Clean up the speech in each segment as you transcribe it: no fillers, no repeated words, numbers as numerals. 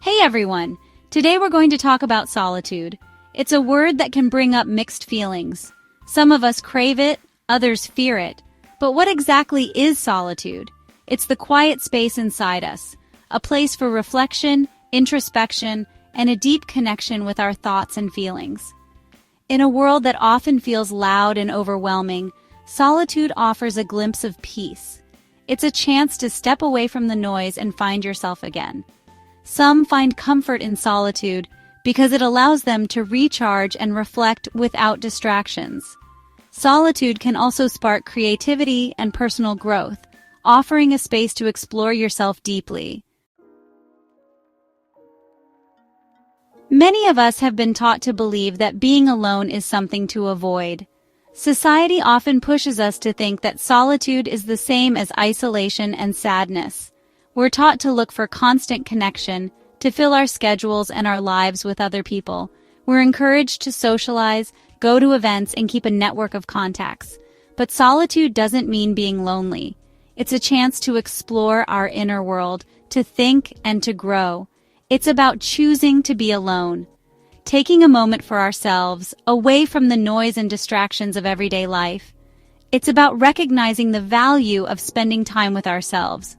Hey everyone! Today we're going to talk about solitude. It's a word that can bring up mixed feelings. Some of us crave it, others fear it. But what exactly is solitude? It's the quiet space inside us, a place for reflection, introspection, and a deep connection with our thoughts and feelings. In a world that often feels loud and overwhelming, solitude offers a glimpse of peace. It's a chance to step away from the noise and find yourself again. Some find comfort in solitude because it allows them to recharge and reflect without distractions. Solitude can also spark creativity and personal growth, offering a space to explore yourself deeply. Many of us have been taught to believe that being alone is something to avoid. Society often pushes us to think that solitude is the same as isolation and sadness. We're taught to look for constant connection, to fill our schedules and our lives with other people. We're encouraged to socialize, go to events, and keep a network of contacts. But solitude doesn't mean being lonely. It's a chance to explore our inner world, to think and to grow. It's about choosing to be alone, taking a moment for ourselves, away from the noise and distractions of everyday life. It's about recognizing the value of spending time with ourselves,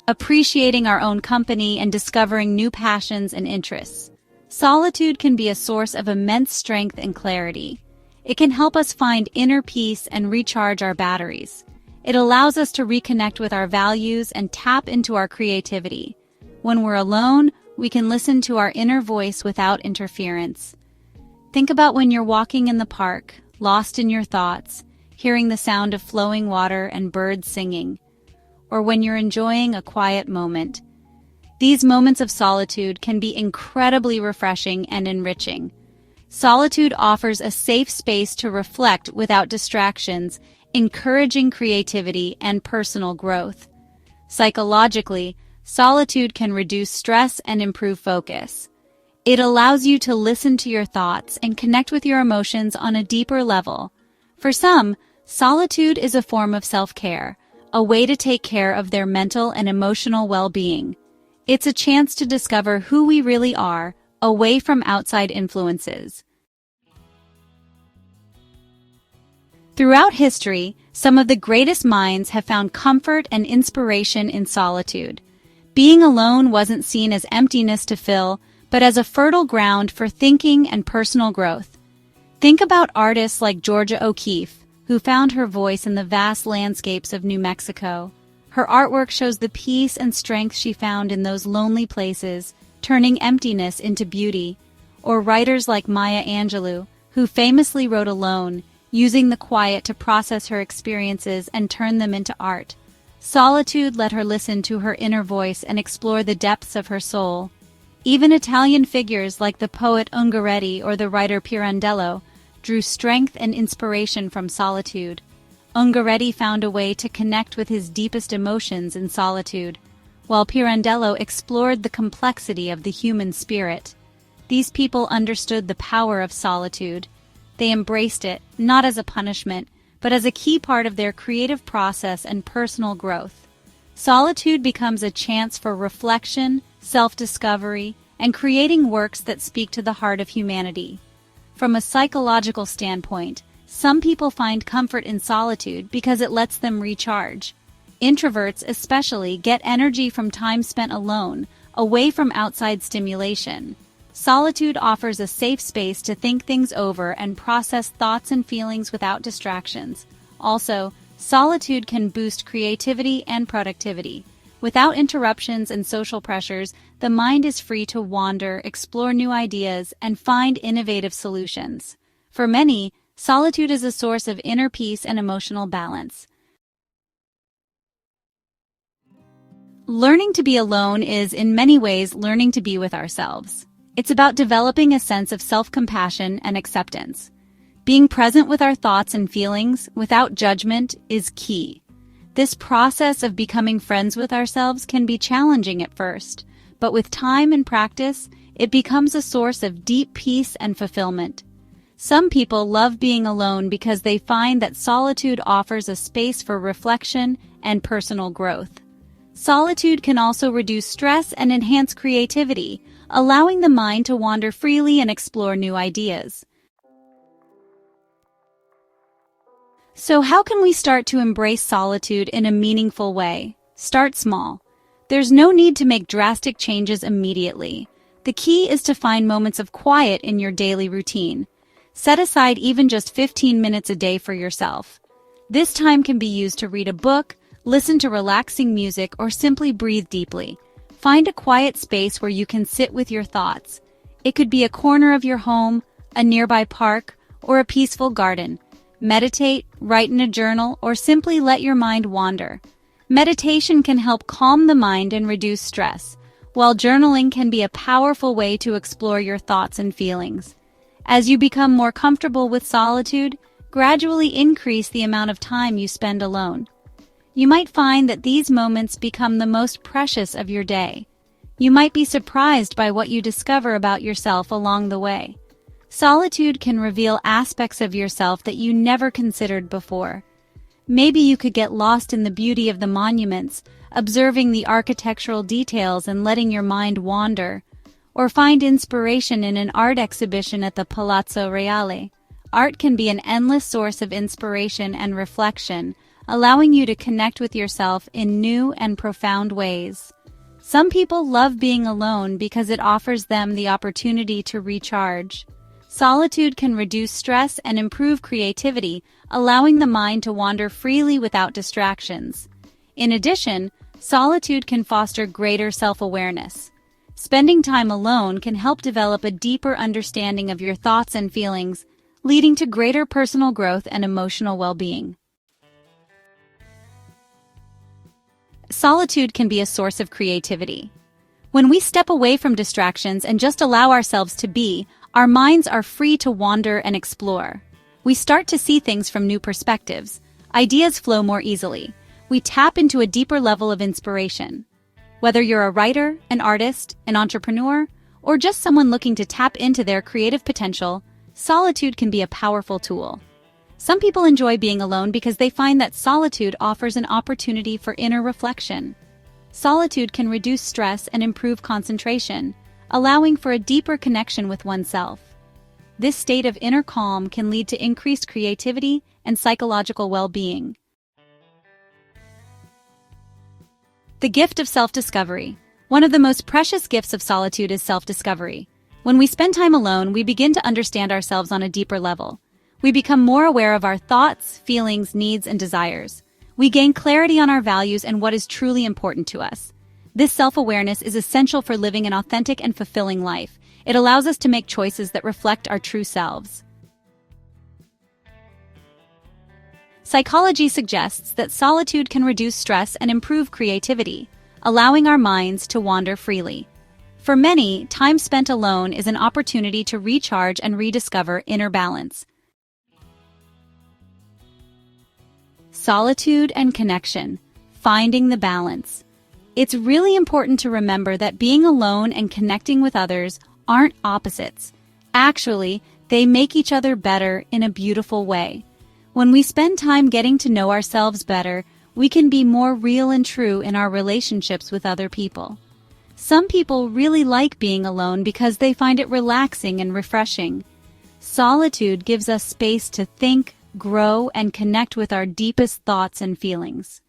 appreciating our own company, and discovering new passions and interests. Solitude can be a source of immense strength and clarity. It can help us find inner peace and recharge our batteries. It allows us to reconnect with our values and tap into our creativity. When we're alone, we can listen to our inner voice without interference. Think about when you're walking in the park, lost in your thoughts, hearing the sound of flowing water and birds singing, or when you're enjoying a quiet moment. These moments of solitude can be incredibly refreshing and enriching. Solitude offers a safe space to reflect without distractions, encouraging creativity and personal growth. Psychologically, solitude can reduce stress and improve focus. It allows you to listen to your thoughts and connect with your emotions on a deeper level. For some, solitude is a form of self-care, a way to take care of their mental and emotional well-being. It's a chance to discover who we really are, away from outside influences. Throughout history, some of the greatest minds have found comfort and inspiration in solitude. Being alone wasn't seen as emptiness to fill, but as a fertile ground for thinking and personal growth. Think about artists like Georgia O'Keeffe, who found her voice in the vast landscapes of New Mexico. Her artwork shows the peace and strength she found in those lonely places, turning emptiness into beauty. Or writers like Maya Angelou, who famously wrote alone, using the quiet to process her experiences and turn them into art. Solitude let her listen to her inner voice and explore the depths of her soul. Even Italian figures like the poet Ungaretti or the writer Pirandello drew strength and inspiration from solitude. Ungaretti found a way to connect with his deepest emotions in solitude, while Pirandello explored the complexity of the human spirit. These people understood the power of solitude. They embraced it, not as a punishment, but as a key part of their creative process and personal growth. Solitude becomes a chance for reflection, self-discovery, and creating works that speak to the heart of humanity. From a psychological standpoint, some people find comfort in solitude because it lets them recharge. Introverts especially get energy from time spent alone, away from outside stimulation. Solitude offers a safe space to think things over and process thoughts and feelings without distractions. Also, solitude can boost creativity and productivity. Without interruptions and social pressures, the mind is free to wander, explore new ideas, and find innovative solutions. For many, solitude is a source of inner peace and emotional balance. Learning to be alone is, in many ways, learning to be with ourselves. It's about developing a sense of self-compassion and acceptance. Being present with our thoughts and feelings, without judgment, is key. This process of becoming friends with ourselves can be challenging at first, but with time and practice, it becomes a source of deep peace and fulfillment. Some people love being alone because they find that solitude offers a space for reflection and personal growth. Solitude can also reduce stress and enhance creativity, allowing the mind to wander freely and explore new ideas. So how can we start to embrace solitude in a meaningful way? Start small. There's no need to make drastic changes immediately. The key is to find moments of quiet in your daily routine. Set aside even just 15 minutes a day for yourself. This time can be used to read a book, listen to relaxing music, or simply breathe deeply. Find a quiet space where you can sit with your thoughts. It could be a corner of your home, a nearby park, or a peaceful garden. Meditate, write in a journal, or simply let your mind wander. Meditation can help calm the mind and reduce stress, while journaling can be a powerful way to explore your thoughts and feelings. As you become more comfortable with solitude, gradually increase the amount of time you spend alone. You might find that these moments become the most precious of your day. You might be surprised by what you discover about yourself along the way. Solitude can reveal aspects of yourself that you never considered before. Maybe you could get lost in the beauty of the monuments, observing the architectural details and letting your mind wander, or find inspiration in an art exhibition at the Palazzo Reale. Art can be an endless source of inspiration and reflection, allowing you to connect with yourself in new and profound ways. Some people love being alone because it offers them the opportunity to recharge. Solitude can reduce stress and improve creativity, allowing the mind to wander freely without distractions. In addition, solitude can foster greater self-awareness. Spending time alone can help develop a deeper understanding of your thoughts and feelings, leading to greater personal growth and emotional well-being. Solitude can be a source of creativity. When we step away from distractions and just allow ourselves to be, our minds are free to wander and explore. We start to see things from new perspectives. Ideas flow more easily. We tap into a deeper level of inspiration. Whether you're a writer, an artist, an entrepreneur, or just someone looking to tap into their creative potential, solitude can be a powerful tool. Some people enjoy being alone because they find that solitude offers an opportunity for inner reflection. Solitude can reduce stress and improve concentration, allowing for a deeper connection with oneself. This state of inner calm can lead to increased creativity and psychological well-being. The gift of self-discovery. One of the most precious gifts of solitude is self-discovery. When we spend time alone, we begin to understand ourselves on a deeper level. We become more aware of our thoughts, feelings, needs, and desires. We gain clarity on our values and what is truly important to us. This self-awareness is essential for living an authentic and fulfilling life. It allows us to make choices that reflect our true selves. Psychology suggests that solitude can reduce stress and improve creativity, allowing our minds to wander freely. For many, time spent alone is an opportunity to recharge and rediscover inner balance. Solitude and connection. Finding the balance. It's really important to remember that being alone and connecting with others aren't opposites. Actually, they make each other better in a beautiful way. When we spend time getting to know ourselves better, we can be more real and true in our relationships with other people. Some people really like being alone because they find it relaxing and refreshing. Solitude gives us space to think, grow, and connect with our deepest thoughts and feelings.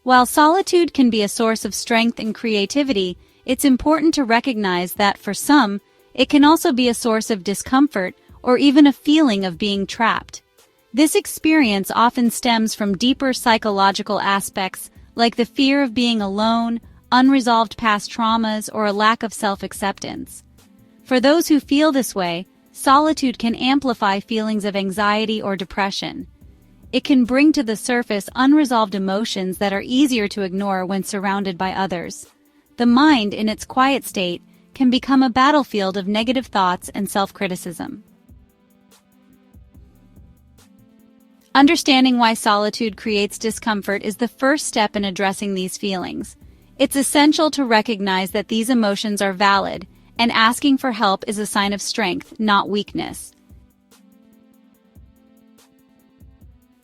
While solitude can be a source of strength and creativity, it's important to recognize that for some, it can also be a source of discomfort or even a feeling of being trapped. This experience often stems from deeper psychological aspects like the fear of being alone, unresolved past traumas, or a lack of self-acceptance. For those who feel this way, solitude can amplify feelings of anxiety or depression. It can bring to the surface unresolved emotions that are easier to ignore when surrounded by others. The mind, in its quiet state, can become a battlefield of negative thoughts and self-criticism. Understanding why solitude creates discomfort is the first step in addressing these feelings. It's essential to recognize that these emotions are valid, and asking for help is a sign of strength, not weakness.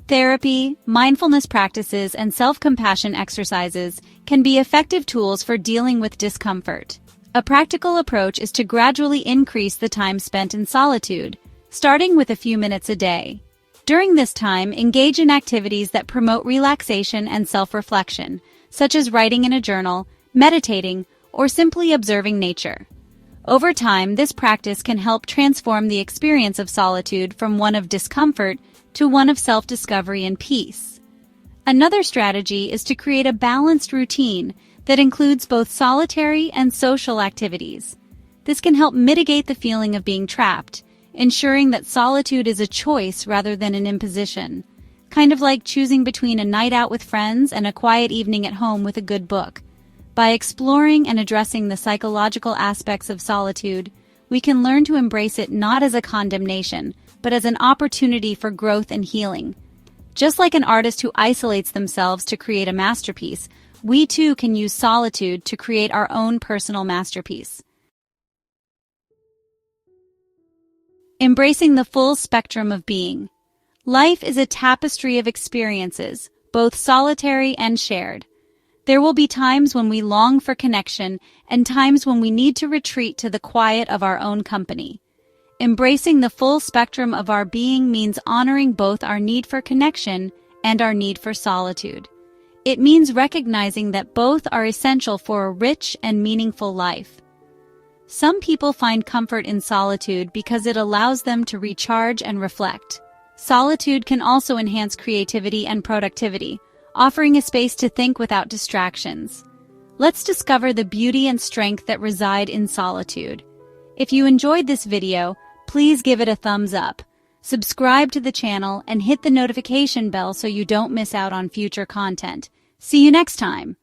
Therapy, mindfulness practices, and self-compassion exercises can be effective tools for dealing with discomfort. A practical approach is to gradually increase the time spent in solitude, starting with a few minutes a day. During this time, engage in activities that promote relaxation and self-reflection, such as writing in a journal, meditating, or simply observing nature. Over time, this practice can help transform the experience of solitude from one of discomfort to one of self-discovery and peace. Another strategy is to create a balanced routine that includes both solitary and social activities. This can help mitigate the feeling of being trapped, ensuring that solitude is a choice rather than an imposition, kind of like choosing between a night out with friends and a quiet evening at home with a good book. By exploring and addressing the psychological aspects of solitude, we can learn to embrace it not as a condemnation, but as an opportunity for growth and healing. Just like an artist who isolates themselves to create a masterpiece, we too can use solitude to create our own personal masterpiece. Embracing the full spectrum of being. Life is a tapestry of experiences, both solitary and shared. There will be times when we long for connection and times when we need to retreat to the quiet of our own company. Embracing the full spectrum of our being means honoring both our need for connection and our need for solitude. It means recognizing that both are essential for a rich and meaningful life. Some people find comfort in solitude because it allows them to recharge and reflect. Solitude can also enhance creativity and productivity, offering a space to think without distractions. Let's discover the beauty and strength that reside in solitude. If you enjoyed this video, please give it a thumbs up. Subscribe to the channel and hit the notification bell so you don't miss out on future content. See you next time.